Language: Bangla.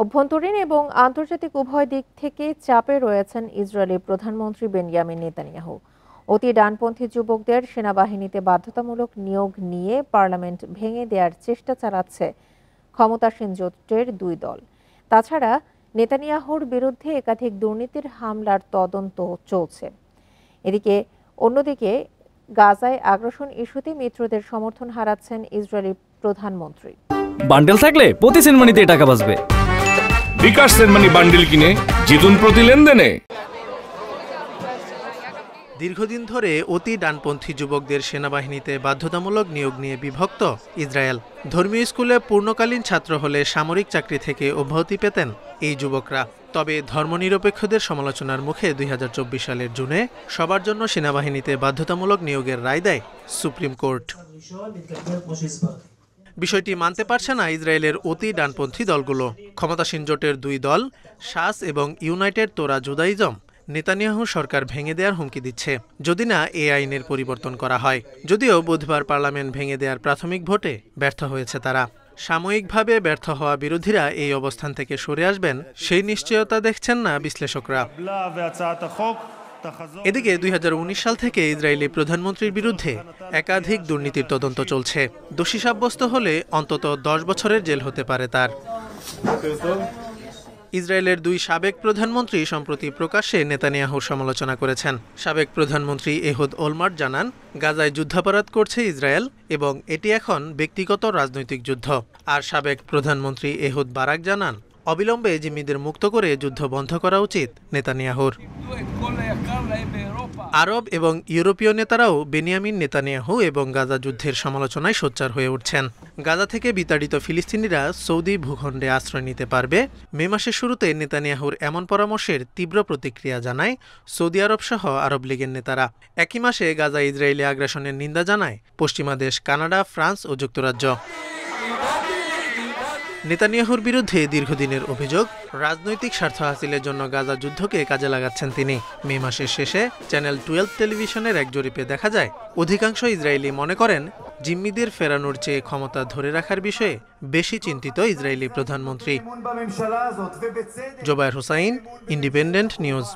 অভ্যন্তরীণ এবং আন্তর্জাতিক উভয় দিক থেকে চাপে রয়েছেন ইসরায়েলি প্রধানমন্ত্রী বেনিয়ামিন নেতানিয়াহু। অতি ডানপন্থী যুবকদের সেনাবাহিনীতে বাধ্যতামূলক নিয়োগ নিয়ে পার্লামেন্ট ভেঙে দেওয়ার চেষ্টা চালাচ্ছে ক্ষমতাসীন জোটের দুই দল। তাছাড়া নেতানিয়াহুর বিরুদ্ধে একাধিক দুর্নীতির হামলার তদন্ত চলছে। অন্যদিকে গাজায় আগ্রাসন ইস্যুতে মিত্রদের সমর্থন হারাচ্ছেন ইসরায়েলি প্রধানমন্ত্রী। বান্ডেল থাকলে প্রতি সেনমানিতে টাকা বাঁচবে। বিকাশ সেনমানি বান্ডেল কিনে জিতুন প্রতি লেনদেনে। দীর্ঘদিন ধরে অতি ডানপন্থী যুবকদের সেনাবাহিনীতে বাধ্যতামূলক নিয়োগ নিয়ে বিভক্ত ইসরায়েল। ধর্মীয় স্কুলে পূর্ণকালীন ছাত্র হলে সামরিক চাকরি থেকে অব্যাহতি পেতেন এই যুবকরা। তবে ধর্মনিরপেক্ষদের সমালোচনার মুখে ২০২৪ সালের জুনে সবার জন্য সেনাবাহিনীতে বাধ্যতামূলক নিয়োগের রায় দেয় সুপ্রিম কোর্ট। বিষয়টি মানতে পারছে না ইসরায়েলের অতি ডানপন্থী দলগুলো। ক্ষমতাসীন জোটের দুই দল শাস এবং ইউনাইটেড তোরা জুদাইজম নেতানিয়াহু সরকার ভেঙে দেওয়ার হুমকি দিচ্ছে যদি না এই আইনের পরিবর্তন করা হয়। যদিও বুধবার পার্লামেন্ট ভেঙে দেওয়ার প্রাথমিক ভোটে ব্যর্থ হয়েছে তারা। সাময়িকভাবে ব্যর্থ হওয়া বিরোধীরা এই অবস্থান থেকে সরে আসবেন সেই নিশ্চয়তা দেখছেন না বিশ্লেষকরা। এদিকে ২০১৯ সাল থেকে ইসরায়েলি প্রধানমন্ত্রীর বিরুদ্ধে একাধিক দুর্নীতির তদন্ত চলছে। দোষী সাব্যস্ত হলে অন্তত ১০ বছরের জেল হতে পারে তার। ইসরায়েলের দুই সাবেক প্রধানমন্ত্রী সম্প্রতি প্রকাশ্যে নেতানিয়াহুর সমালোচনা করেছেন। সাবেক প্রধানমন্ত্রী এহুদ ওলমার্ট জানান, গাজায় যুদ্ধাপরাধ করছে ইসরায়েল এবং এটি এখন ব্যক্তিগত রাজনৈতিক যুদ্ধ। আর সাবেক প্রধানমন্ত্রী এহুদ বারাক জানান, অবিলম্বে জিম্মিদের মুক্ত করে যুদ্ধ বন্ধ করা উচিত নেতানিয়াহুর। আরব এবং ইউরোপীয় নেতারাও বেনিয়ামিন নেতানিয়াহু এবং গাজা যুদ্ধের সমালোচনায় সোচ্চার হয়ে উঠছেন। গাজা থেকে বিতাড়িত ফিলিস্তিনিরা সৌদি ভূখণ্ডে আশ্রয় নিতে পারবে। মে মাসের শুরুতে নেতানিয়াহুর এমন পরামর্শের তীব্র প্রতিক্রিয়া জানায় সৌদি আরব সহ আরব লীগের নেতারা। একই মাসে গাজা ইসরায়েলি আগ্রাসনের নিন্দা জানায় পশ্চিমা দেশ কানাডা, ফ্রান্স ও যুক্তরাজ্য। নেতানিয়াহুর বিরুদ্ধে দীর্ঘদিনের অভিযোগ, রাজনৈতিক স্বার্থ হাসিলের জন্য গাজা যুদ্ধকে কাজে লাগাচ্ছেন তিনি। মে মাসের শেষে চ্যানেল 12 টেলিভিশনের এক জরিপে দেখা যায় অধিকাংশ ইসরায়েলি মনে করেন জিম্মিদের ফেরানোর চেয়ে ক্ষমতা ধরে রাখার বিষয়ে বেশি চিন্তিত ইসরায়েলি প্রধানমন্ত্রী। Zobayer Hossain, Independent news.